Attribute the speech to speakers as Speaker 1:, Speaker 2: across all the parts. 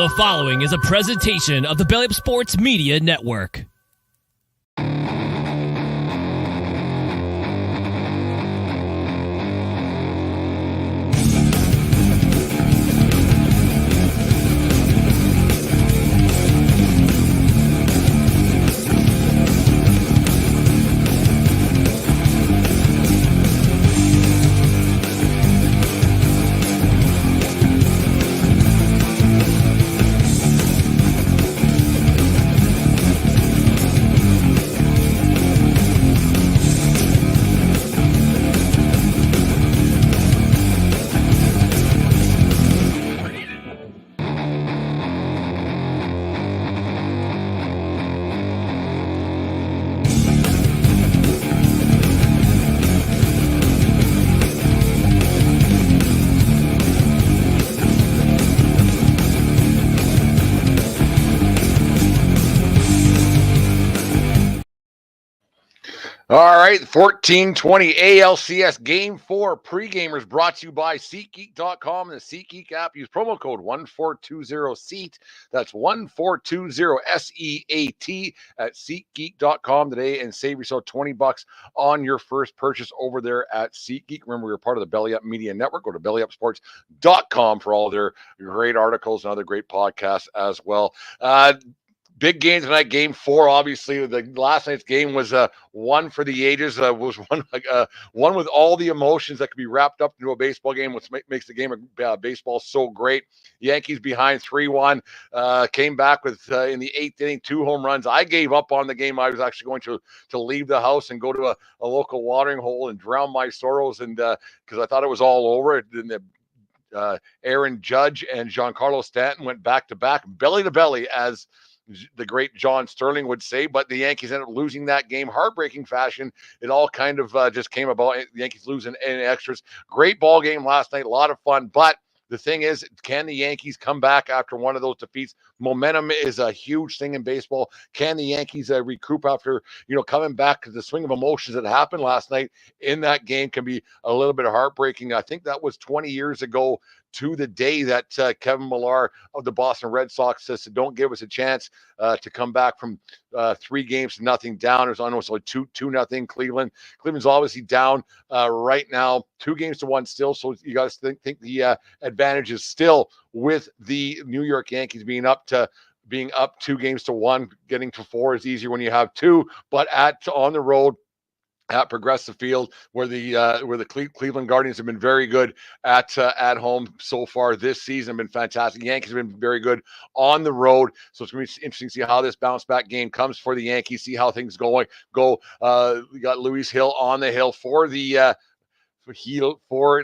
Speaker 1: The following is a presentation of the Belly Up Sports Media Network.
Speaker 2: All right, 14-20 ALCS Game 4 Pregamers brought to you by SeatGeek.com and the SeatGeek app. Use promo code 1420SEAT. That's 1420SEAT at SeatGeek.com today and save yourself $20 on your first purchase over there at SeatGeek. Remember, we're part of the Belly Up Media Network. Go to BellyUpSports.com for all their great articles and other great podcasts as well. Big game tonight, Game 4. Obviously, the last night's game was one for the ages. Was one with all the emotions that could be wrapped up into a baseball game, which makes the game of baseball so great. Yankees behind 3-1, came back with in the 8th inning 2 home runs. I gave up on the game. I was actually going to leave the house and go to a local watering hole and drown my sorrows, and because I thought it was all over. Aaron Judge and Giancarlo Stanton went back to back, belly to belly, as the great John Sterling would say, but the Yankees ended up losing that game, heartbreaking fashion. It all kind of just came about. The Yankees losing in extras. Great ball game last night, a lot of fun. But the thing is, can the Yankees come back after one of those defeats? Momentum is a huge thing in baseball. Can the Yankees recoup after coming back? Because the swing of emotions that happened last night in that game can be a little bit heartbreaking. I think that was 20 years ago to the day that Kevin Millar of the Boston Red Sox says, don't give us a chance to come back from 3-0 down. It was almost like 2-0 Cleveland. Cleveland's obviously down right now, 2-1 still. So you guys think the advantage is still with the New York Yankees being up 2-1. Getting to 4 is easier when you have 2, but on the road at Progressive Field, where the Cleveland Guardians have been very good at home so far this season, been fantastic. The Yankees have been very good on the road, so it's going to be interesting to see how this bounce back game comes for the Yankees. See how things go. We got Luis Hill on the hill for the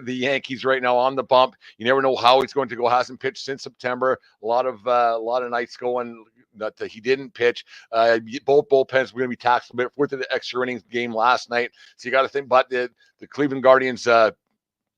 Speaker 2: Yankees right now on the bump. You never know how he's going to go. Hasn't pitched since September. A lot of nights going that he didn't pitch. Both bullpens were going to be taxed a bit with the extra innings game last night. So you got to think, but the Cleveland Guardians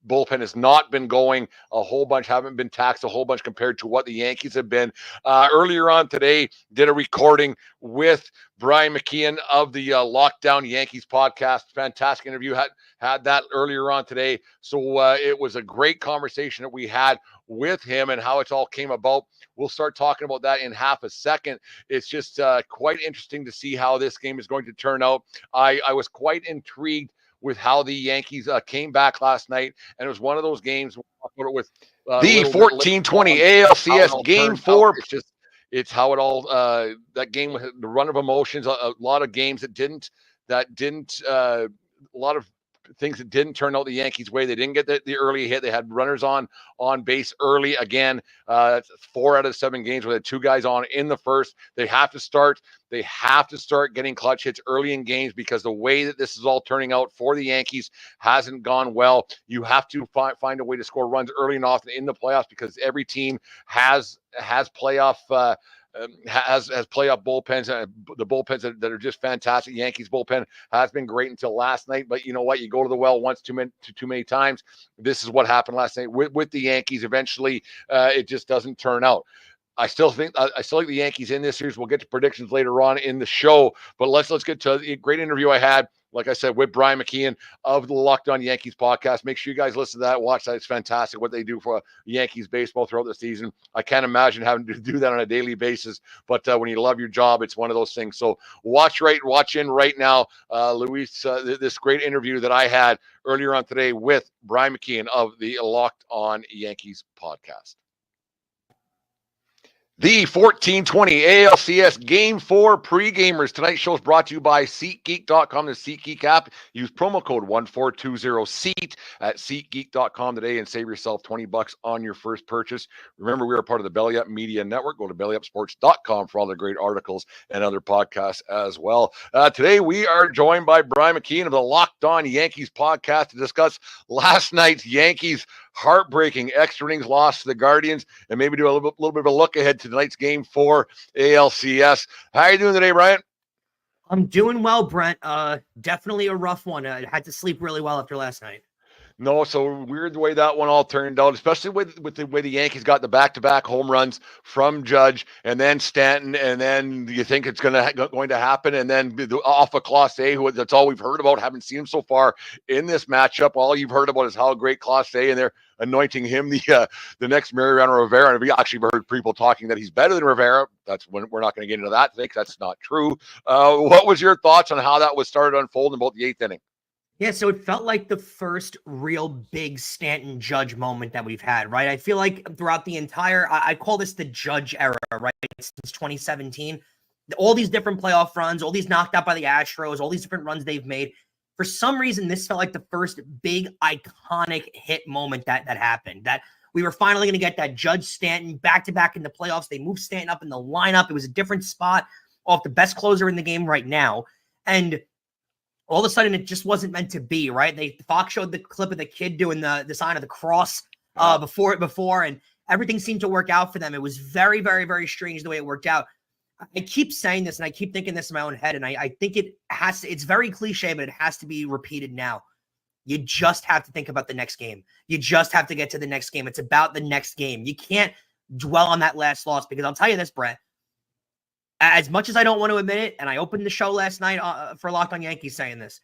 Speaker 2: bullpen has not been going a whole bunch, haven't been taxed a whole bunch compared to what the Yankees have been. Earlier on today, did a recording with Brian McKeon of the Locked On Yankees Podcast. Fantastic interview. Had that earlier on today. So it was a great conversation that we had with him and how it all came about. We'll start talking about that in half a second. It's just quite interesting to see how this game is going to turn out. I was quite intrigued with how the Yankees came back last night, and it was one of those games with the 14-20 ALCS Game 4. It's how it all that game with the run of emotions. A lot of games a lot of things that didn't turn out the Yankees' way. They didn't get the early hit. They had runners on base early again. 4 out of 7 games where they had 2 guys on in the first. They have to start getting clutch hits early in games, because the way that this is all turning out for the Yankees hasn't gone well. You have to find a way to score runs early and often in the playoffs, because every team has playoff has playoff bullpens, the bullpens that are just fantastic. Yankees bullpen has been great until last night, but you know what? You go to the well once too many times. This is what happened last night with the Yankees. Eventually, it just doesn't turn out. I still think I still like the Yankees in this series. We'll get to predictions later on in the show, but let's get to the great interview I had, like I said, with Brian McKeon of the Locked On Yankees podcast. Make sure you guys listen to that, watch that. It's fantastic what they do for Yankees baseball throughout the season. I can't imagine having to do that on a daily basis, but when you love your job, it's one of those things. So watch in right now, Luis, this great interview that I had earlier on today with Brian McKeon of the Locked On Yankees podcast. The 1420 ALCS Game 4 Pregamers. Tonight's show is brought to you by SeatGeek.com, the SeatGeek app. Use promo code 1420SEAT at SeatGeek.com today and save yourself $20 on your first purchase. Remember, we are part of the Belly Up Media Network. Go to BellyUpSports.com for all the great articles and other podcasts as well. Today, we are joined by Brian McKeon of the Locked On Yankees podcast to discuss last night's Yankees heartbreaking extra innings loss to the Guardians, and maybe do a little bit of a look ahead to tonight's Game 4 ALCS. How are you doing today, Brian?
Speaker 3: I'm doing well, Brent. Definitely a rough one. I had to sleep really well after last night.
Speaker 2: No, so weird the way that one all turned out, especially with the way the Yankees got the back-to-back home runs from Judge and then Stanton, and then you think it's going to happen, and then off of Clase, who that's all we've heard about. Haven't seen him so far in this matchup. All you've heard about is how great Clase, and they're anointing him the next Mariano Rivera. And we actually heard people talking that he's better than Rivera. That's when we're not going to get into that today, because that's not true. What was your thoughts on how that was started to unfold in about the 8th inning?
Speaker 3: Yeah, so it felt like the first real big Stanton Judge moment that we've had, right? I feel like throughout the entire, I call this the Judge era, right? Since 2017, all these different playoff runs, all these knocked out by the Astros, all these different runs they've made. For some reason, this felt like the first big iconic hit moment that happened, that we were finally going to get that Judge Stanton back-to-back in the playoffs. They moved Stanton up in the lineup. It was a different spot off the best closer in the game right now. And all of a sudden, it just wasn't meant to be, right? Fox showed the clip of the kid doing the sign of the cross before, and everything seemed to work out for them. It was very, very, very strange the way it worked out. I keep saying this, and I keep thinking this in my own head, and I think it's very cliche, but it has to be repeated now. You just have to think about the next game. You just have to get to the next game. It's about the next game. You can't dwell on that last loss, because I'll tell you this, Brett. As much as I don't want to admit it, and I opened the show last night for Locked On Yankees saying this,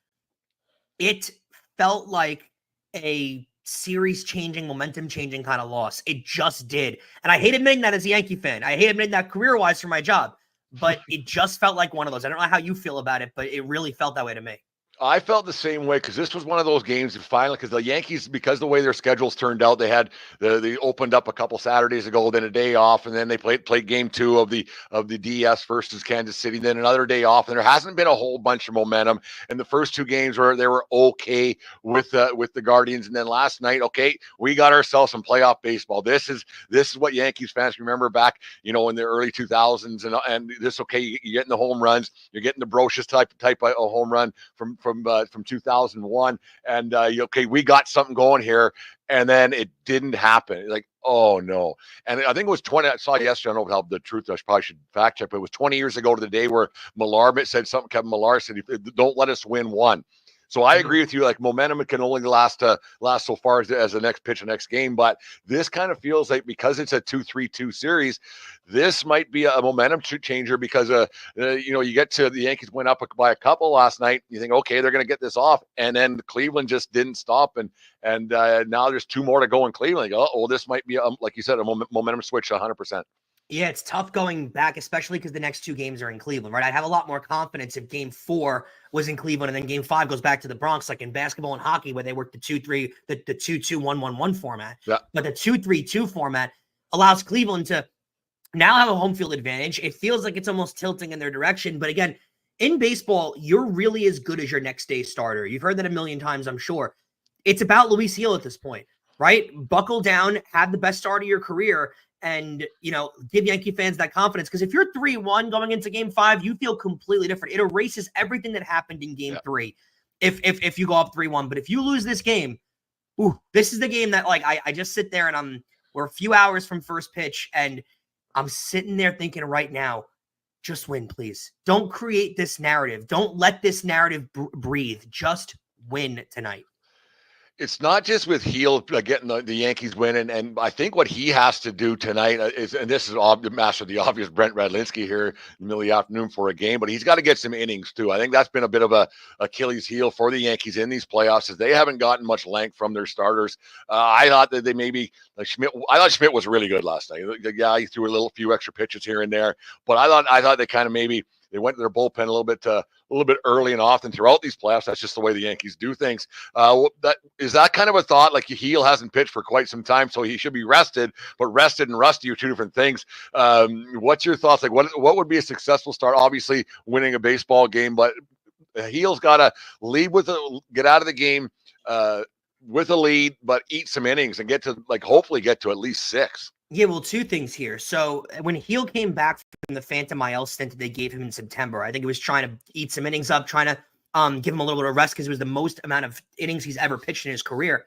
Speaker 3: it felt like a series-changing, momentum-changing kind of loss. It just did. And I hate admitting that as a Yankee fan. I hate admitting that career-wise for my job. But it just felt like one of those. I don't know how you feel about it, but it really felt that way to me.
Speaker 2: I felt the same way, because this was one of those games that finally, because the Yankees, because the way their schedules turned out, they opened up a couple Saturdays ago, then a day off, and then they played game 2 of the DS versus Kansas City, then another day off, and there hasn't been a whole bunch of momentum. And the first 2 games they were okay with the Guardians, and then last night, okay, we got ourselves some playoff baseball. This is what Yankees fans remember back, in the early 2000s, and this, okay, you're getting the home runs, you're getting the Brocious type of home run from 2001, and okay, we got something going here, and then it didn't happen. Like, oh no. And I think it was 20. I saw yesterday, I don't know how the truth, I probably should fact check, but it was 20 years ago to the day where Millar said something. Kevin Millar said, "Don't let us win one." So I agree with you. Like, momentum can only last so far as the next pitch, the next game. But this kind of feels like, because it's a 2-3-2 series, this might be a momentum changer, because you get to the Yankees went up by a couple last night. You think, okay, they're going to get this off, and then Cleveland just didn't stop, and now there's 2 more to go in Cleveland. This might be like you said, a momentum switch 100%.
Speaker 3: Yeah, it's tough going back, especially because the next 2 games are in Cleveland, right? I'd have a lot more confidence if game 4 was in Cleveland and then game 5 goes back to the Bronx, like in basketball and hockey, where they work the 2-3, the 2-2-1-1-1 format.
Speaker 2: Yeah.
Speaker 3: But the 2-3-2 format allows Cleveland to now have a home field advantage. It feels like it's almost tilting in their direction. But again, in baseball, you're really as good as your next day starter. You've heard that a million times, I'm sure. It's about Luis Gil at this point, right? Buckle down, have the best start of your career, and, give Yankee fans that confidence. Because if you're 3-1 going into game 5, you feel completely different. It erases everything that happened in game 3 if you go up 3-1. But if you lose this game, this is the game that, like, I just sit there and we're a few hours from first pitch, and I'm sitting there thinking right now, just win, please. Don't create this narrative. Don't let this narrative breathe. Just win tonight.
Speaker 2: It's not just with Heel getting the Yankees winning, and I think what he has to do tonight is, and this is master the obvious, Brent Radlinski here in the middle of the afternoon for a game, but he's got to get some innings too. I think that's been a bit of a Achilles heel for the Yankees in these playoffs, as they haven't gotten much length from their starters. I thought that they maybe like Schmidt. I thought Schmidt was really good last night. Yeah, he threw a few extra pitches here and there, but I thought they kind of maybe. They went to their bullpen a little bit early and often throughout these playoffs. That's just the way the Yankees do things. That kind of a thought? Like Heel hasn't pitched for quite some time, so he should be rested. But rested and rusty are two different things. What's your thoughts? Like, what would be a successful start? Obviously, winning a baseball game, but Heel's got to get out of the game with a lead, but eat some innings and hopefully get to at least 6.
Speaker 3: Yeah, well, two things here. So when Heel came back from the Phantom IL stint that they gave him in September, I think it was trying to eat some innings up, trying to give him a little bit of rest because it was the most amount of innings he's ever pitched in his career.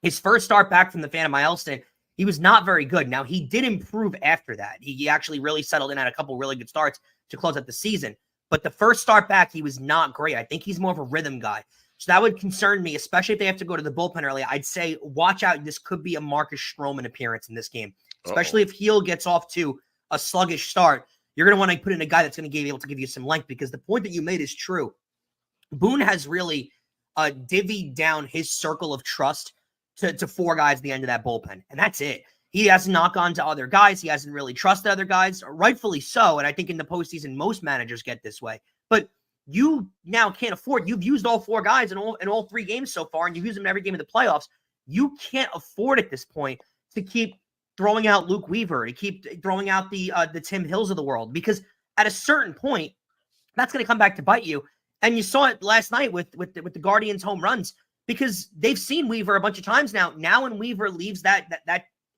Speaker 3: His first start back from the Phantom IL stint, he was not very good. Now, he did improve after that. He actually really settled in, had a couple really good starts to close out the season. But the first start back, he was not great. I think he's more of a rhythm guy. So that would concern me, especially if they have to go to the bullpen early. I'd say watch out. This could be a Marcus Stroman appearance in this game, especially if Heel gets off to a sluggish start. You're going to want to put in a guy that's going to be able to give you some length, because the point that you made is true. Boone has really divvied down his circle of trust to 4 guys at the end of that bullpen, and that's it. He hasn't knocked on to other guys. He hasn't really trusted other guys, rightfully so, and I think in the postseason, most managers get this way. But you now can't afford. You've used all 4 guys in all 3 games so far, and you've used them in every game of the playoffs. You can't afford at this point to keep throwing out Luke Weaver, to keep throwing out the Tim Hills of the world, because at a certain point, that's going to come back to bite you. And you saw it last night with the Guardians' home runs, because they've seen Weaver a bunch of times now. Now, when Weaver leaves that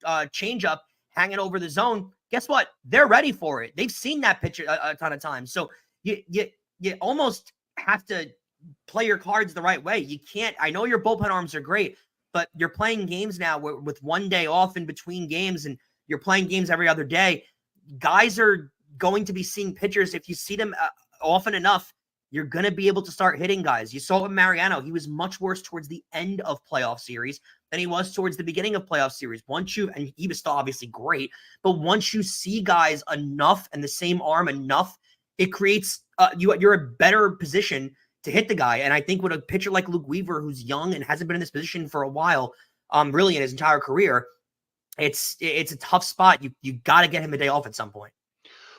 Speaker 3: changeup hanging over the zone, guess what? They're ready for it. They've seen that pitch a ton of times. So you almost have to play your cards the right way. You can't. I know your bullpen arms are great, but you're playing games now with one day off in between games, and you're playing games every other day. Guys are going to be seeing pitchers. If you see them often enough, you're going to be able to start hitting guys. You saw it with Mariano. He was much worse towards the end of playoff series than he was towards the beginning of playoff series. And he was still obviously great, but once you see guys enough and the same arm enough, it creates you're a better position to hit the guy. And I think with a pitcher like Luke Weaver, who's young and hasn't been in this position for a while, really in his entire career, it's a tough spot. You got to get him a day off at some point.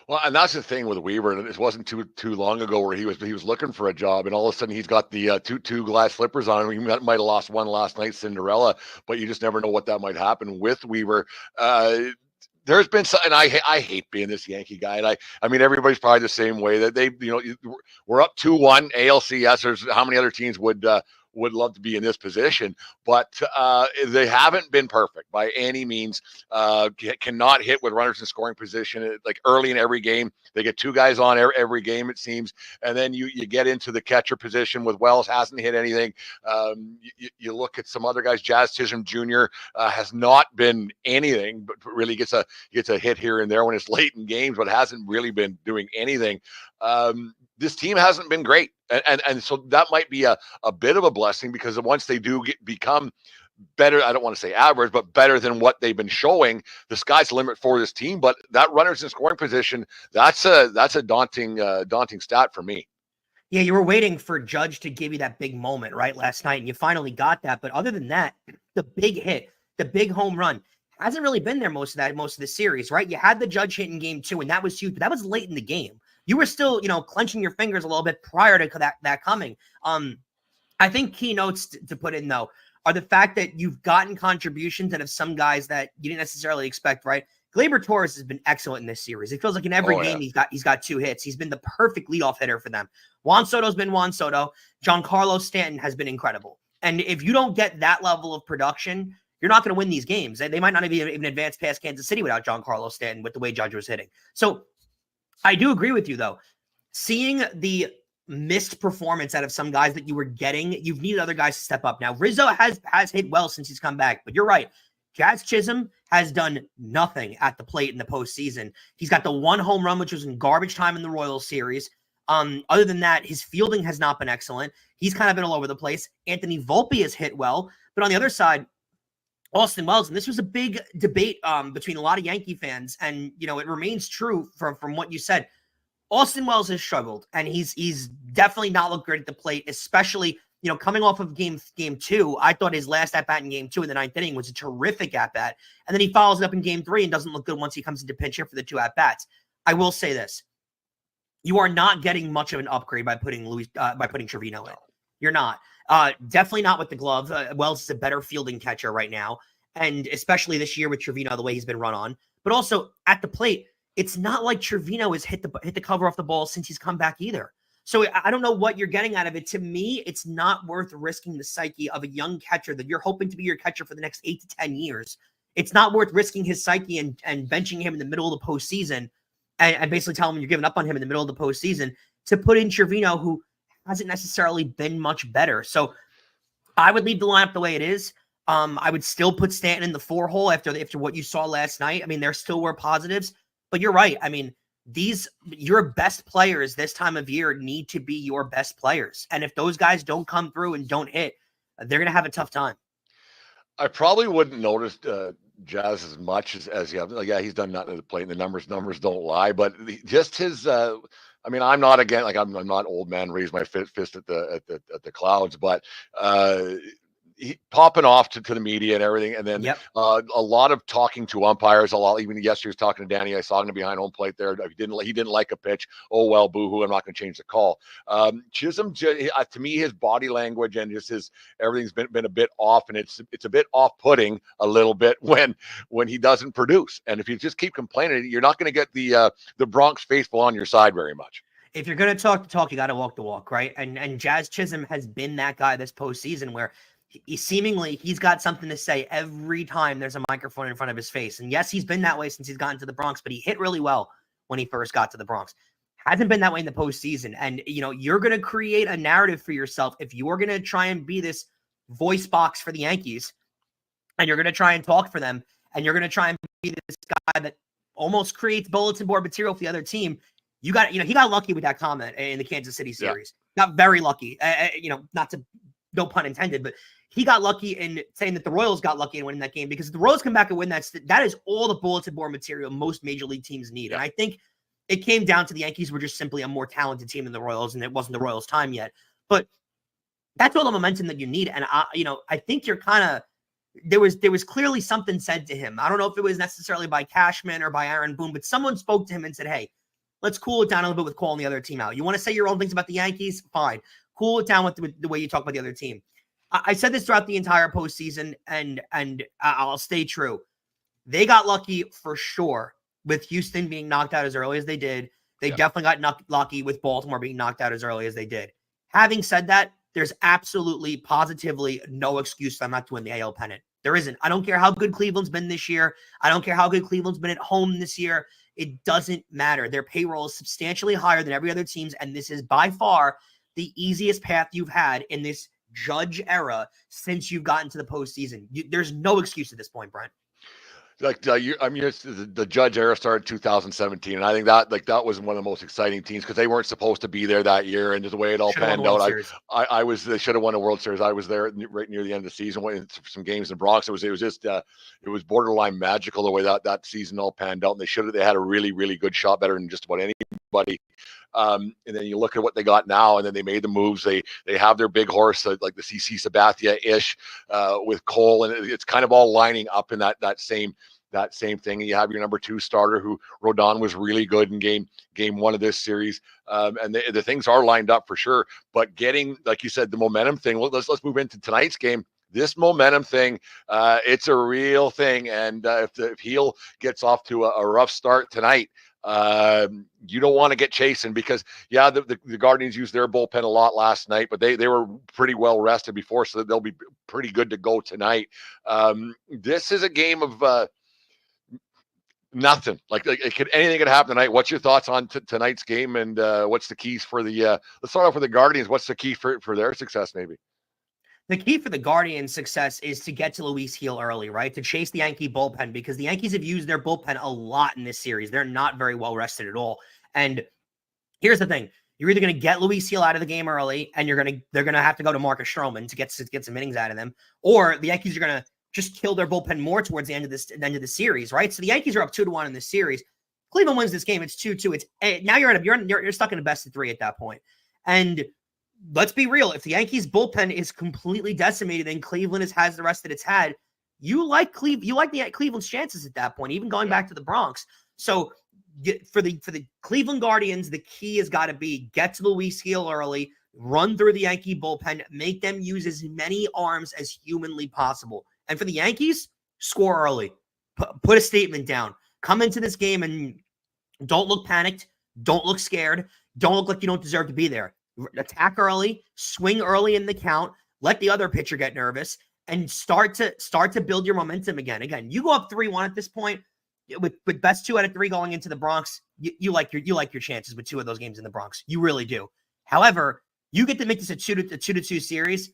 Speaker 2: Well, and that's the thing with Weaver, and it wasn't too long ago where he was looking for a job, and all of a sudden he's got the two glass slippers on him. He might have lost one last night, Cinderella, but you just never know what that might happen with Weaver. There's been some, and I hate being this Yankee guy, and I mean everybody's probably the same way, that we're up 2-1 ALCS. There's how many other teams would love to be in this position, but they haven't been perfect by any means. Cannot hit with runners in scoring position. Like early in every game, they get 2 guys on every game, it seems. And then you get into the catcher position with Wells, hasn't hit anything. You look at some other guys. Jazz Chisholm Jr. Has not been anything, but really gets a hit here and there when it's late in games, but hasn't really been doing anything. This team hasn't been great. And so that might be a bit of a blessing, because once they do become better, I don't want to say average, but better than what they've been showing, the sky's the limit for this team. But that runners in scoring position, that's a daunting stat for me.
Speaker 3: Yeah, you were waiting for Judge to give you that big moment, right, last night, and you finally got that. But other than that, the big hit, the big home run, hasn't really been there most of the series, right? You had the Judge hit in game 2, and that was huge, but that was late in the game. You were still, clenching your fingers a little bit prior to that coming. I think key notes to put in, though, are the fact that you've gotten contributions out of some guys that you didn't necessarily expect, right? Gleyber Torres has been excellent in this series. It feels like in every game he's got 2 hits. He's been the perfect leadoff hitter for them. Juan Soto's been Juan Soto. Giancarlo Stanton has been incredible. And if you don't get that level of production, you're not going to win these games. They might not even advance past Kansas City without Giancarlo Stanton with the way Judge was hitting. So I do agree with you, though. Seeing the missed performance out of some guys that you were getting, you've needed other guys to step up. Now, Rizzo has hit well since he's come back, but you're right. Jazz Chisholm has done nothing at the plate in the postseason. He's got the 1 home run, which was in garbage time in the Royals series. Other than that, his fielding has not been excellent. He's kind of been all over the place. Anthony Volpe has hit well, But on the other side, Austin Wells, and this was a big debate between a lot of Yankee fans, and it remains true from what you said. Austin Wells has struggled, and he's definitely not looked great at the plate, especially coming off of game 2. I thought his last at bat in game 2 in the 9th inning was a terrific at bat, and then he follows it up in game 3 and doesn't look good once he comes into pinch hit for the 2 at bats. I will say this: you are not getting much of an upgrade by putting Trevino in. You're not. Definitely not with the glove. Wells is a better fielding catcher right now, and especially this year with Trevino, the way he's been run on. But also at the plate, it's not like Trevino has hit the cover off the ball since he's come back either. So I don't know what you're getting out of it. To me, it's not worth risking the psyche of a young catcher that you're hoping to be your catcher for the next 8 to 10 years. It's not worth risking his psyche and benching him in the middle of the postseason and basically telling him you're giving up on him in the middle of the postseason to put in Trevino, who hasn't necessarily been much better. So I would leave the lineup the way it is. I would still put Stanton in the 4 hole after what you saw last night. I mean, there still were positives, but you're right. I mean, your best players this time of year need to be your best players. And if those guys don't come through and don't hit, they're going to have a tough time.
Speaker 2: I probably wouldn't notice Jazz as much as you have. Like, yeah, he's done nothing to the plate, and the numbers don't lie. But just his, I mean, I'm not again, like I'm not old man raise my fist at the clouds, but he popping off to the media and everything, and then a lot of talking to umpires. A lot, even yesterday, he was talking to Danny. I saw him behind home plate there. He didn't like a pitch. Oh well, boo-hoo. I'm not going to change the call. Chisholm, to me, his body language and just his everything's been a bit off, and it's a bit off-putting a little bit when he doesn't produce. And if you just keep complaining, you're not going to get the Bronx faithful on your side very much.
Speaker 3: If you're going to talk the talk, you got to walk the walk, right? And Jazz Chisholm has been that guy this postseason where he's got something to say every time there's a microphone in front of his face. And yes, he's been that way since he's gotten to the Bronx, but he hit really well when he first got to the Bronx. Hasn't been that way in the postseason. And, you're going to create a narrative for yourself if you're going to try and be this voice box for the Yankees, and you're going to try and talk for them, and you're going to try and be this guy that almost creates bulletin board material for the other team. He got lucky with that comment in the Kansas City series. Got very lucky. No pun intended, but he got lucky in saying that the Royals got lucky in winning that game, because if the Royals come back and win that is all the bulletin board material most major league teams need. And I think it came down to the Yankees were just simply a more talented team than the Royals, and it wasn't the Royals' time yet. But that's all the momentum that you need. And I think you're kind of there was clearly something said to him. I don't know if it was necessarily by Cashman or by Aaron Boone, but someone spoke to him and said, "Hey, let's cool it down a little bit with calling the other team out. You want to say your own things about the Yankees? Fine. Cool it down with the way you talk about the other team." I said this throughout the entire postseason, and I'll stay true. They got lucky for sure with Houston being knocked out as early as they did. They definitely got lucky with Baltimore being knocked out as early as they did. Having said that, there's absolutely, positively no excuse for them not to win the AL pennant. There isn't. I don't care how good Cleveland's been this year. I don't care how good Cleveland's been at home this year. It doesn't matter. Their payroll is substantially higher than every other team's, and this is by far the easiest path you've had in this Judge era since you've gotten to the postseason. There's no excuse at this point, Brent.
Speaker 2: The Judge era started 2017, and I think that was one of the most exciting teams because they weren't supposed to be there that year, and just the way it all panned out. They should have won a World Series. I was there right near the end of the season, went to some games in the Bronx. It was borderline magical the way that season all panned out, and they had a really, really good shot, better than just about anybody. And then you look at what they got now, and then they made the moves. They have their big horse, like the CC Sabathia-ish with Cole, and it's kind of all lining up in that same thing. And you have your number 2 starter, who Rodon was really good in game 1 of this series. And the things are lined up for sure. But getting, like you said, the momentum thing. Let's move into tonight's game. This momentum thing, it's a real thing. And if Heel gets off to a rough start tonight, you don't want to get chasing, because the Guardians used their bullpen a lot last night, but they were pretty well rested before, so they'll be pretty good to go tonight. This is a game of nothing. Anything could happen tonight. What's your thoughts on tonight's game, and what's the keys for let's start off with the Guardians. What's the key for their success, maybe?
Speaker 3: The key for the Guardians' success is to get to Luis Heel early, right? To chase the Yankee bullpen, because the Yankees have used their bullpen a lot in this series. They're not very well rested at all. And here's the thing. You're either going to get Luis Gil out of the game early, and they're going to have to go to Marcus Stroman to get some innings out of them, or the Yankees are going to just kill their bullpen more towards the end of the series, right? So the Yankees are up 2-1 in this series. Cleveland wins this game. It's 2-2. It's now you're stuck in a best of 3 at that point. And let's be real. If the Yankees bullpen is completely decimated and Cleveland has the rest that it's had, you like Cleveland's chances at that point, even going back to the Bronx. So for the Cleveland Guardians, the key has got to be get to Luis Gil early, run through the Yankee bullpen, make them use as many arms as humanly possible. And for the Yankees, score early. Put a statement down. Come into this game and don't look panicked. Don't look scared. Don't look like you don't deserve to be there. Attack early, swing early in the count, let the other pitcher get nervous, and start to build your momentum again. Again, you go up 3-1 at this point with best 2 out of 3 going into the Bronx. You like your chances with 2 of those games in the Bronx. You really do. However, you get to make this a 2-2 series.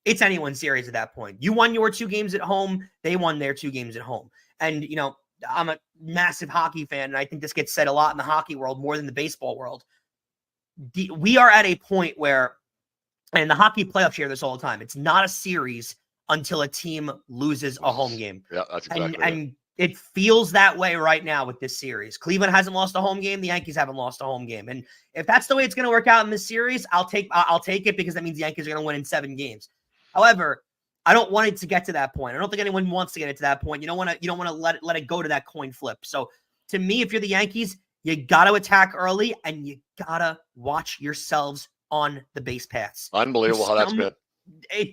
Speaker 3: It's anyone's series at that point. You won your 2 games at home. They won their 2 games at home. And, I'm a massive hockey fan, and I think this gets said a lot in the hockey world more than the baseball world. We are at a point where, and the hockey playoffs share this all the time, it's not a series until a team loses a home game.
Speaker 2: Yeah, that's exactly right.
Speaker 3: And it feels that way right now with this series. Cleveland hasn't lost a home game. The Yankees haven't lost a home game. And if that's the way it's going to work out in this series, I'll take it, because that means the Yankees are going to win in 7 games. However, I don't want it to get to that point. I don't think anyone wants to get it to that point. You don't want to let it go to that coin flip. So to me, if you're the Yankees, you got to attack early, and you got to watch yourselves on the base paths.
Speaker 2: Unbelievable how that's been.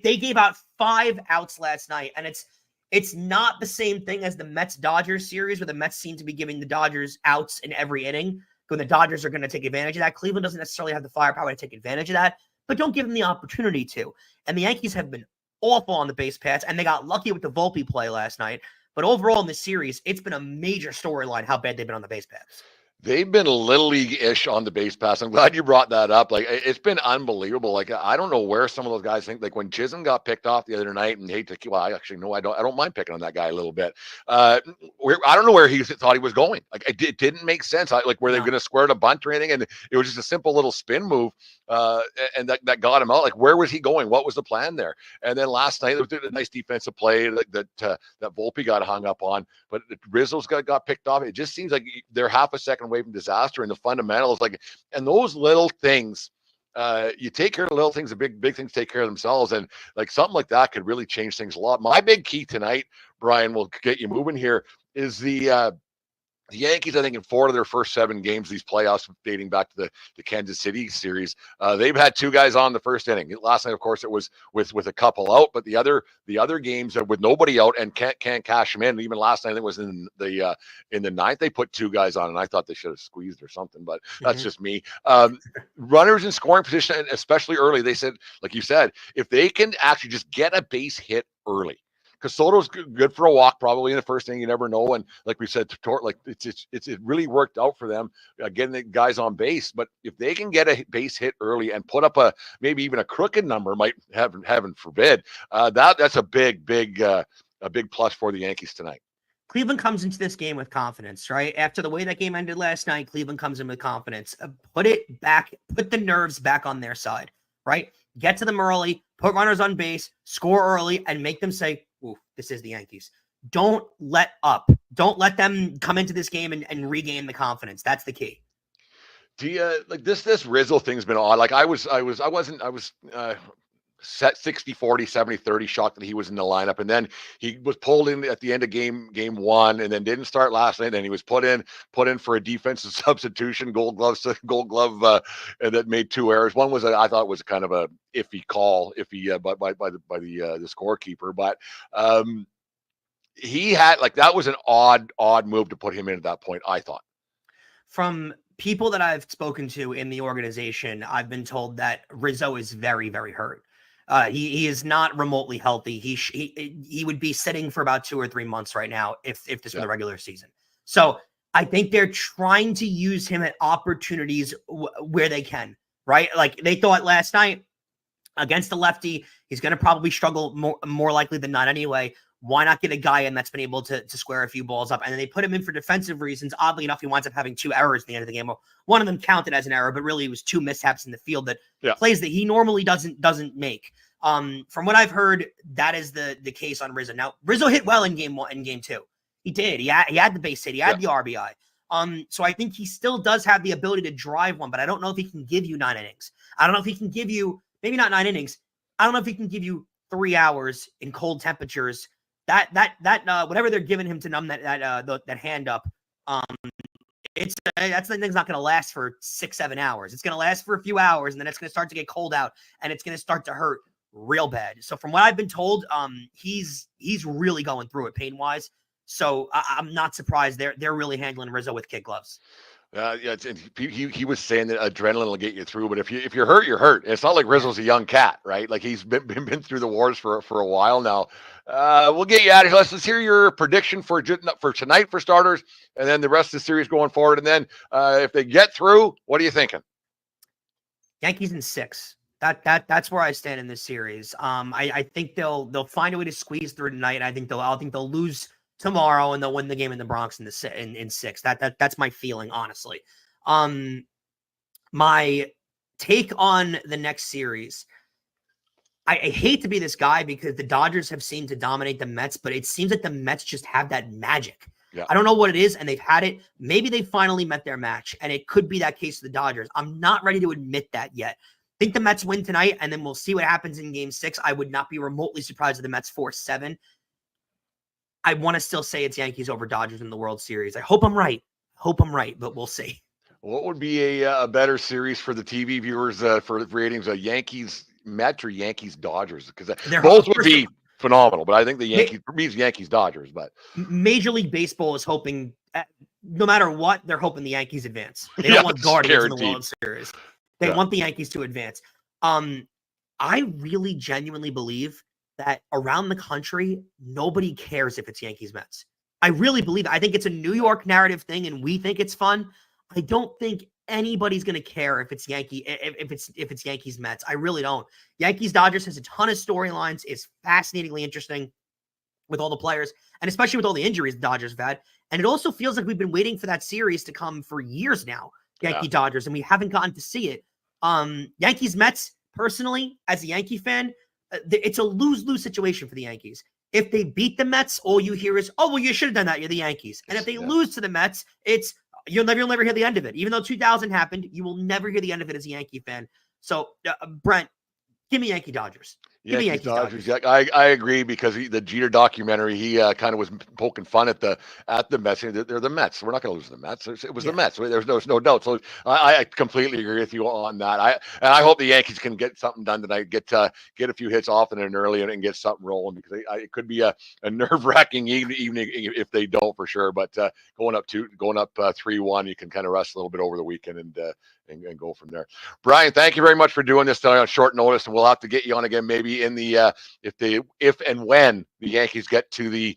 Speaker 3: They gave out 5 outs last night, and it's not the same thing as the Mets-Dodgers series, where the Mets seem to be giving the Dodgers outs in every inning, when the Dodgers are going to take advantage of that. Cleveland doesn't necessarily have the firepower to take advantage of that, but don't give them the opportunity to. And the Yankees have been awful on the base paths, and they got lucky with the Volpe play last night. But overall in this series, it's been a major storyline how bad they've been on the base paths.
Speaker 2: They've been little league-ish on the base pass. I'm glad you brought that up. Like, it's been unbelievable. Like, I don't know where some of those guys think. Like, when Chisholm got picked off the other night, and I don't mind picking on that guy a little bit. I don't know where he thought he was going. Like, it didn't make sense. Were they going to square a bunt or anything? And it was just a simple little spin move, and that got him out. Like, where was he going? What was the plan there? And then last night, there was a nice defensive play that Volpe got hung up on, but Rizzo's got picked off. It just seems like they're half a second away from disaster, and the fundamentals, and those little things, you take care of the little things, the big things take care of themselves, and something like that could really change things a lot. My big key tonight, Brian, will get you moving here, is the Yankees, I think, in 4 of their first 7 games, these playoffs dating back to the Kansas City series, they've had 2 guys on the first inning. Last night, of course, it was with a couple out, but the other games with nobody out and can't cash them in. And even last night, I think it was in the 9th, they put 2 guys on, and I thought they should have squeezed or something, but that's just me. Runners in scoring position, and especially early, they said, like you said, if they can actually just get a base hit early. Because Soto's good for a walk probably in the first inning. You never know. And like we said, it really worked out for them getting the guys on base. But if they can get a base hit early and put up maybe even a crooked number, heaven forbid, that's a big plus for the Yankees tonight.
Speaker 3: Cleveland comes into this game with confidence, right? After the way that game ended last night, Cleveland comes in with confidence. Put the nerves back on their side, right? Get to them early, put runners on base, score early, and make them say, ooh, this is the Yankees. Don't let up. Don't let them come into this game and regain the confidence. That's the key.
Speaker 2: Do you this Rizzo thing's been odd. Like I was set 60-40, 70-30, shocked that he was in the lineup. And then he was pulled in at the end of game 1 and then didn't start last night. And he was put in for a defensive substitution, gold glove, and that made 2 errors. One was, I thought was kind of a iffy call, by the scorekeeper. But he had, that was an odd move to put him in at that point, I thought.
Speaker 3: From people that I've spoken to in the organization, I've been told that Rizzo is very, very hurt. He is not remotely healthy. He would be sitting for about 2 or 3 months right now if this were the regular season. So I think they're trying to use him at opportunities where they can, right? Like they thought last night against the lefty, he's going to probably struggle more likely than not anyway. Why not get a guy in that's been able to square a few balls up? And then they put him in for defensive reasons. Oddly enough, he winds up having 2 errors at the end of the game. Well, one of them counted as an error, but really it was 2 mishaps in the field that plays that he normally doesn't make. From what I've heard, that is the case on Rizzo. Now, Rizzo hit well in game 1 and game 2. He did. He had the base hit. He had the RBI. So I think he still does have the ability to drive one, but I don't know if he can give you 9 innings. I don't know if he can give you, maybe not 9 innings. I don't know if he can give you 3 hours in cold temperatures. That whatever they're giving him to numb that hand up, that thing's not going to last for 6-7 hours. It's going to last for a few hours, and then it's going to start to get cold out, and it's going to start to hurt real bad. So from what I've been told, he's really going through it pain wise. So I'm not surprised they're really handling Rizzo with kid gloves.
Speaker 2: He was saying that adrenaline will get you through, but if you're hurt, you're hurt. It's not like Rizzo's a young cat, right? Like he's been through the wars for a while now. We'll get you out of here. Let's hear your prediction for tonight for starters, and then the rest of the series going forward. And then if they get through, what are you thinking?
Speaker 3: Yankees in 6. That's where I stand in this series. I think they'll find a way to squeeze through tonight. I think they'll lose tomorrow and they'll win the game in the Bronx in 6. That's my feeling, honestly. My take on the next series. I hate to be this guy because the Dodgers have seemed to dominate the Mets, but it seems like the Mets just have that magic.
Speaker 2: Yeah.
Speaker 3: I don't know what it is, and they've had it. Maybe they finally met their match, and it could be that case for the Dodgers. I'm not ready to admit that yet. I think the Mets win tonight, and then we'll see what happens in Game 6. I would not be remotely surprised if the Mets force 7. I want to still say it's Yankees over Dodgers in the World Series. I hope I'm right. But we'll see.
Speaker 2: What would be a better series for the TV viewers for ratings? Yankees Mets or Yankees Dodgers? Because both would be phenomenal. But I think the Yankees, for me, it's Yankees Dodgers. But
Speaker 3: Major League Baseball is hoping, no matter what, they're hoping the Yankees advance. They don't want Guardians in the World Series. They want the Yankees to advance. I really genuinely believe that around the country, nobody cares if it's Yankees Mets. I really believe it. I think it's a New York narrative thing, and we think it's fun. I don't think anybody's going to care if it's Yankees Mets. I really don't. Yankees Dodgers has a ton of storylines. It's fascinatingly interesting with all the players, and especially with all the injuries the Dodgers have had. And it also feels like we've been waiting for that series to come for years now, Yankee Dodgers, and we haven't gotten to see it. Yankees Mets, personally, as a Yankee fan, it's a lose-lose situation for the Yankees. If they beat the Mets, all you hear is, "Oh, well, you should have done that. You're the Yankees." And if they lose to the Mets, it's you'll never hear the end of it. Even though 2000 happened, you will never hear the end of it as a Yankee fan. So, Brent, give me Yankee Dodgers. Give me Yankees Dodgers.
Speaker 2: Yeah, I agree because the Jeter documentary, he kind of was poking fun at the Mets. They're the Mets. We're not going to lose the Mets. It was the Mets. There's no doubt. So I completely agree with you on that. I hope the Yankees can get something done tonight. Get a few hits off and early and get something rolling because it could be a nerve-wracking evening if they don't for sure. But going up 3-1, you can kind of rest a little bit over the weekend and go from there. Brian, thank you very much for doing this on short notice, and we'll have to get you on again maybe in the if and when the Yankees get to the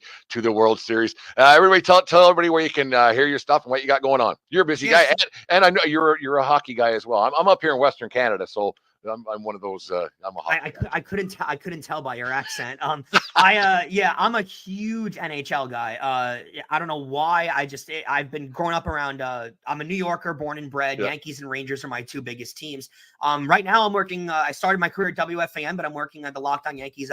Speaker 2: World Series. Everybody tell everybody where you can hear your stuff and what you got going on. You're a busy guy, and I know you're a hockey guy as well. I'm up here in Western Canada, so I'm one of those. I'm a hockey guy.
Speaker 3: I couldn't tell by your accent. I'm a huge NHL guy. I don't know why. I've been growing up around. I'm a New Yorker, born and bred. Yeah. Yankees and Rangers are my 2 biggest teams. Right now I'm working. I started my career at WFAN, but I'm working at the Locked On Yankees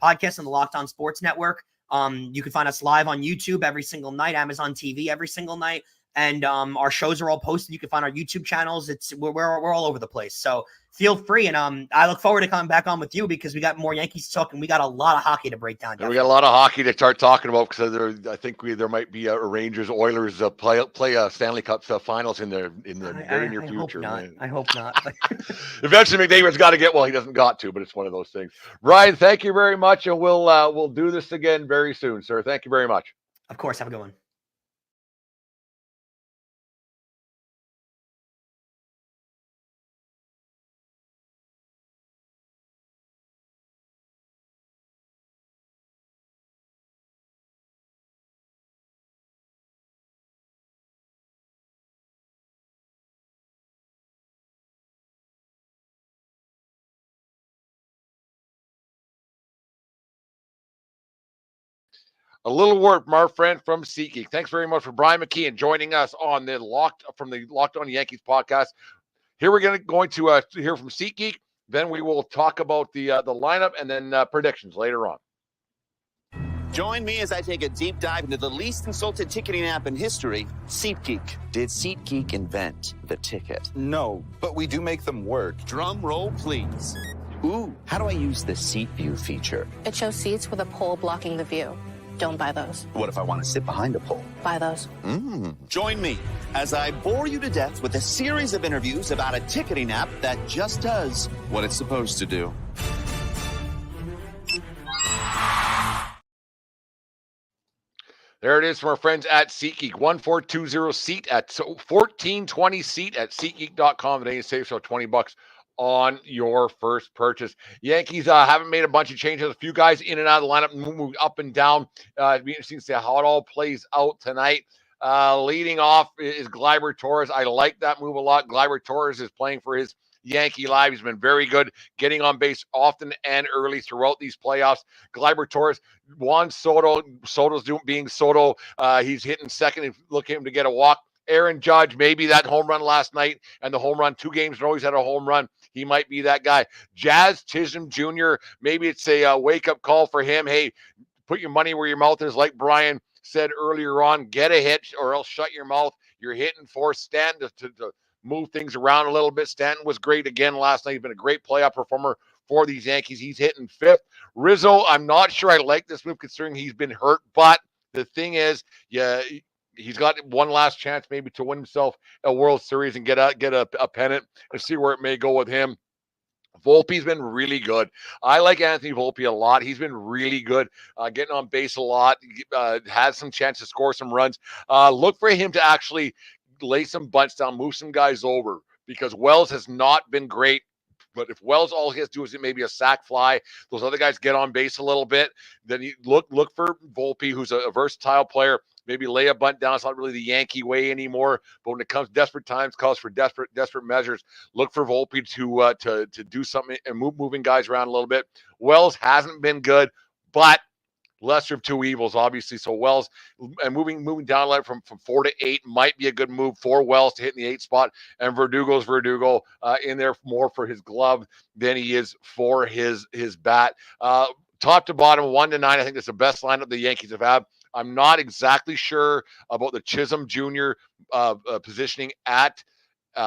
Speaker 3: podcast on the Locked On Sports Network. You can find us live on YouTube every single night, Amazon TV every single night. And our shows are all posted. You can find our YouTube channels. We're all over the place. So feel free. And I look forward to coming back on with you because we got more Yankees to talk and we got a lot of hockey to break down.
Speaker 2: And we got a lot of hockey to start talking about because I think there might be a Rangers Oilers play a Stanley Cup finals in the very near future.
Speaker 3: I hope not.
Speaker 2: Eventually McDavid's got to get. Well, he doesn't got to, but it's one of those things. Ryan, thank you very much, and we'll do this again very soon, sir. Thank you very much.
Speaker 3: Of course. Have a good one.
Speaker 2: A little word from our friend from SeatGeek. Thanks very much for Brian McKeon joining us on the Locked On Yankees podcast. Here we're going to hear from SeatGeek. Then we will talk about the lineup and then predictions later on.
Speaker 4: Join me as I take a deep dive into the least insulted ticketing app in history, SeatGeek. Did SeatGeek invent the ticket?
Speaker 5: No, but we do make them work.
Speaker 4: Drum roll, please. Ooh, how do I use the Seat View feature?
Speaker 6: It shows seats with a pole blocking the view. Don't buy those.
Speaker 4: What if I want to sit behind a pole?
Speaker 6: Buy those.
Speaker 4: Join me as I bore you to death with a series of interviews about a ticketing app that just does what it's supposed to do.
Speaker 2: There it is from our friends at SeatGeek. 1420 at 1420 seat at SeatGeek.com today and save so $20 on your first purchase. Yankees haven't made a bunch of changes. A few guys in and out of the lineup, moved up and down. It'd be interesting to see how it all plays out tonight. Leading off is Gleyber Torres. I like that move a lot. Gleyber Torres is playing for his Yankee life. He's been very good, getting on base often and early throughout these playoffs. Gleyber Torres, Juan Soto's being Soto. He's hitting second. Look at him to get a walk. Aaron Judge, maybe that home run last night and the home run 2 games in a row, he's had a home run. He might be that guy. Jazz Chisholm Jr., maybe it's a wake-up call for him. Hey, put your money where your mouth is. Like Brian said earlier on, get a hit or else shut your mouth. You're hitting for Stanton to move things around a little bit. Stanton was great again last night. He's been a great playoff performer for these Yankees. He's hitting 5th. Rizzo, I'm not sure I like this move considering he's been hurt, but the thing is, he's got one last chance maybe to win himself a World Series and get a pennant and see where it may go with him. Volpe's been really good. I like Anthony Volpe a lot. He's been really good, getting on base a lot, has some chance to score some runs. Look for him to actually lay some bunts down, move some guys over, because Wells has not been great. But if Wells, all he has to do is maybe a sac fly, those other guys get on base a little bit, then you look for Volpe, who's a versatile player. Maybe lay a bunt down. It's not really the Yankee way anymore. But when it comes desperate times, calls for desperate measures. Look for Volpe to do something and moving guys around a little bit. Wells hasn't been good, but lesser of two evils, obviously. So Wells and moving down from 4 to 8 might be a good move for Wells to hit in the 8 spot. And Verdugo's in there more for his glove than he is for his bat. Top to bottom, 1 to 9. I think that's the best lineup the Yankees have had. I'm not exactly sure about the Chisholm Jr. Positioning at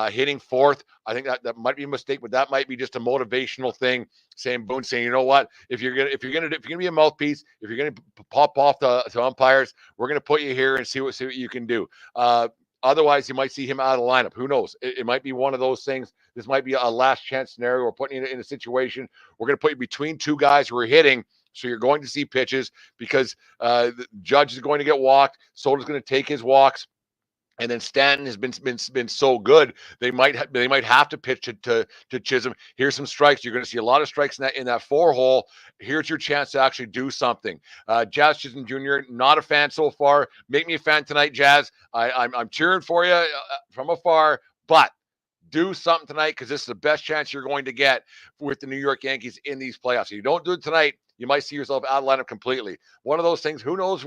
Speaker 2: hitting 4th. I think that might be a mistake, but that might be just a motivational thing. Saying, you know what? If you're gonna be a mouthpiece, if you're gonna pop off to umpires, we're gonna put you here and see what you can do. Otherwise, you might see him out of the lineup. Who knows? It might be one of those things. This might be a last chance scenario. We're putting you in a situation. We're going to put you between 2 guys who are hitting. So you're going to see pitches because the Judge is going to get walked. Soto's going to take his walks. And then Stanton has been so good, they might have to pitch to Chisholm. Here's some strikes. You're going to see a lot of strikes in that 4 hole. Here's your chance to actually do something. Jazz Chisholm Jr., not a fan so far. Make me a fan tonight, Jazz. I'm cheering for you from afar, but do something tonight because this is the best chance you're going to get with the New York Yankees in these playoffs. If you don't do it tonight, you might see yourself out of lineup completely. One of those things. Who knows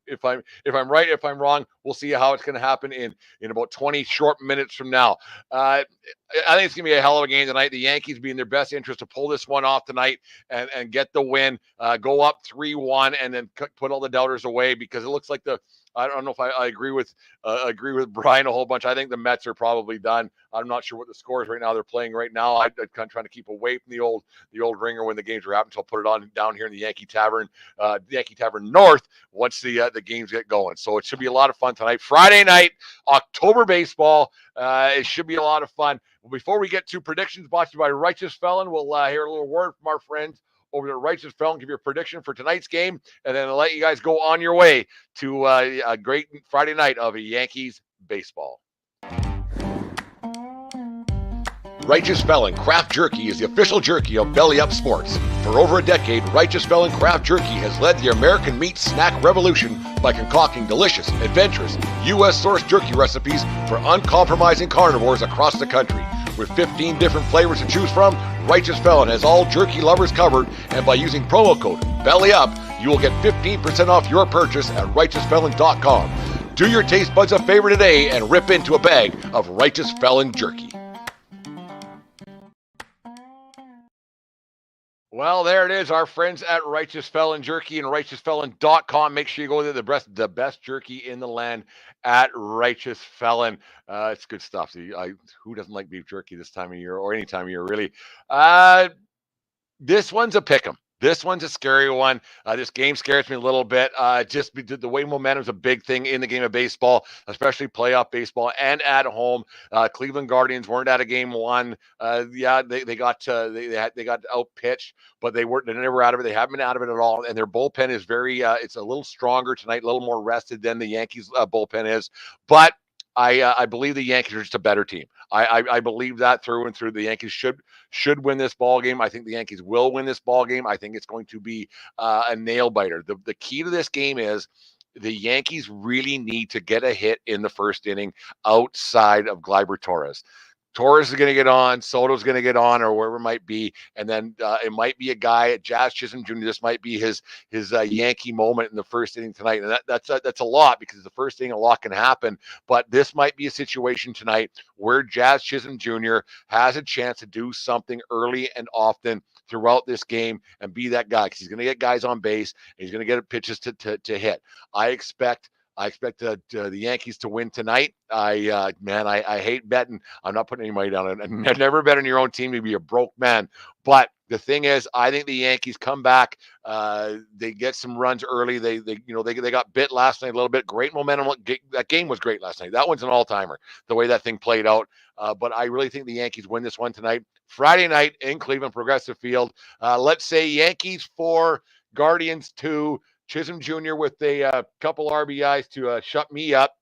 Speaker 2: if I'm right, if I'm wrong? We'll see how it's going to happen in about 20 short minutes from now. I think it's going to be a hell of a game tonight. The Yankees be in their best interest to pull this one off tonight and get the win. Go up 3-1 and then put all the doubters away because it looks like I don't know if I agree with Brian a whole bunch. I think the Mets are probably done. I'm not sure what the score is right now. They're playing right now. I'm kind of trying to keep away from the old ringer when the games are happening. So I'll put it on down here in the Yankee Tavern North once the games get going. So it should be a lot of fun tonight. Friday night, October baseball. It should be a lot of fun. Well, before we get to predictions brought to you by Righteous Felon, we'll hear a little word from our friends over to Righteous Felon, give your prediction for tonight's game, and then I'll let you guys go on your way to a great Friday night of Yankees baseball. Righteous Felon Craft Jerky is the official jerky of Belly Up Sports. For over a decade, Righteous Felon Craft Jerky has led the American meat snack revolution by concocting delicious, adventurous, U.S.-sourced jerky recipes for uncompromising carnivores across the country. With 15 different flavors to choose from, Righteous Felon has all jerky lovers covered, and by using promo code BELLYUP, you will get 15% off your purchase at righteousfelon.com. Do your taste buds a favor today and rip into a bag of Righteous Felon jerky. Well, there it is, our friends at Righteous Felon Jerky and righteousfelon.com. Make sure you go there, the best jerky in the land at Righteous Felon. It's good stuff. Who doesn't like beef jerky this time of year or any time of year, really? This one's a pick'em. This one's a scary one. This game scares me a little bit. Just the way momentum's a big thing in the game of baseball, especially playoff baseball and at home. Cleveland Guardians weren't out of game one. They got outpitched, but they never out of it. They haven't been out of it at all. And their bullpen is it's a little stronger tonight, a little more rested than the Yankees bullpen is. But I believe the Yankees are just a better team. I believe that through and through. The Yankees should win this ball game. I think the Yankees will win this ball game. I think it's going to be a nail biter. The key to this game is the Yankees really need to get a hit in the first inning outside of Gleyber Torres. Torres is going to get on, Soto's going to get on, or wherever it might be, and then it might be a guy at Jazz Chisholm Jr. This might be his Yankee moment in the first inning tonight, and that's a lot because the first inning a lot can happen. But this might be a situation tonight where Jazz Chisholm Jr. has a chance to do something early and often throughout this game and be that guy because he's going to get guys on base and he's going to get pitches to hit. I expect the Yankees to win tonight. I hate betting. I'm not putting any money down. I've never bet on your own team. You'd be a broke man. But the thing is, I think the Yankees come back. They get some runs early. They got bit last night a little bit. Great momentum. That game was great last night. That one's an all-timer, the way that thing played out. But I really think the Yankees win this one tonight. Friday night in Cleveland, Progressive Field. Let's say Yankees 4, Guardians 2. Chisholm Jr. with a couple RBIs to shut me up.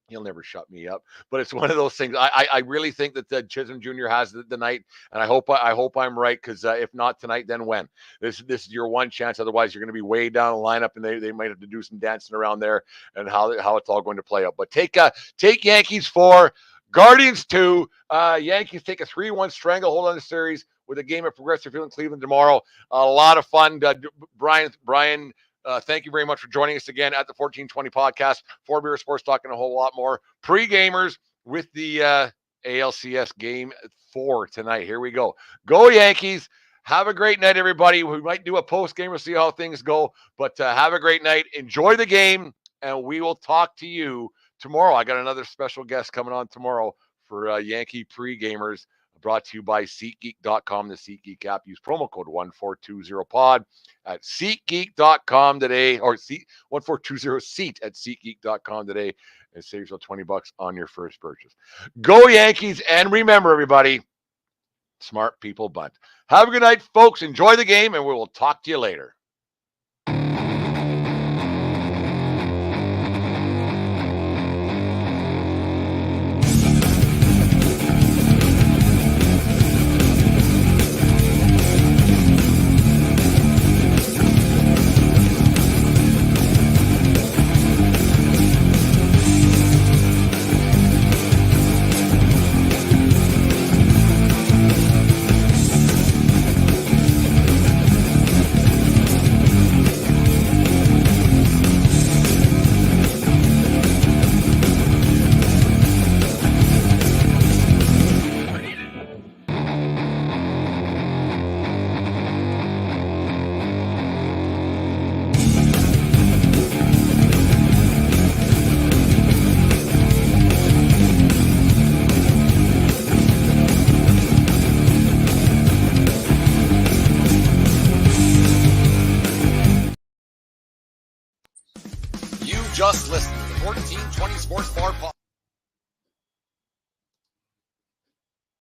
Speaker 2: He'll never shut me up, but it's one of those things. I really think that Chisholm Jr. has the night, and I hope I'm right because if not tonight, then when? This is your one chance. Otherwise, you're going to be way down the lineup, and they might have to do some dancing around there and how it's all going to play out. But take Yankees 4, Guardians 2. Yankees take a 3-1 stranglehold on the series with a game at Progressive Field in Cleveland tomorrow. A lot of fun. Brian. Thank you very much for joining us again at the 1420 podcast. 4 Beer Sports talking a whole lot more. Pregamers with the ALCS Game 4 tonight. Here we go. Go Yankees. Have a great night, everybody. We might do a post game. We'll see how things go. But have a great night. Enjoy the game, and we will talk to you tomorrow. I got another special guest coming on tomorrow for Yankee Pregamers. Brought to you by SeatGeek.com, the SeatGeek app. Use promo code 1420pod at SeatGeek.com today, or 1420SEAT at SeatGeek.com today, and save yourself $20 on your first purchase. Go Yankees, and remember, everybody, smart people bunt. Have a good night, folks. Enjoy the game, and we will talk to you later. Just listened to the 1420 Sports Bar Podcast.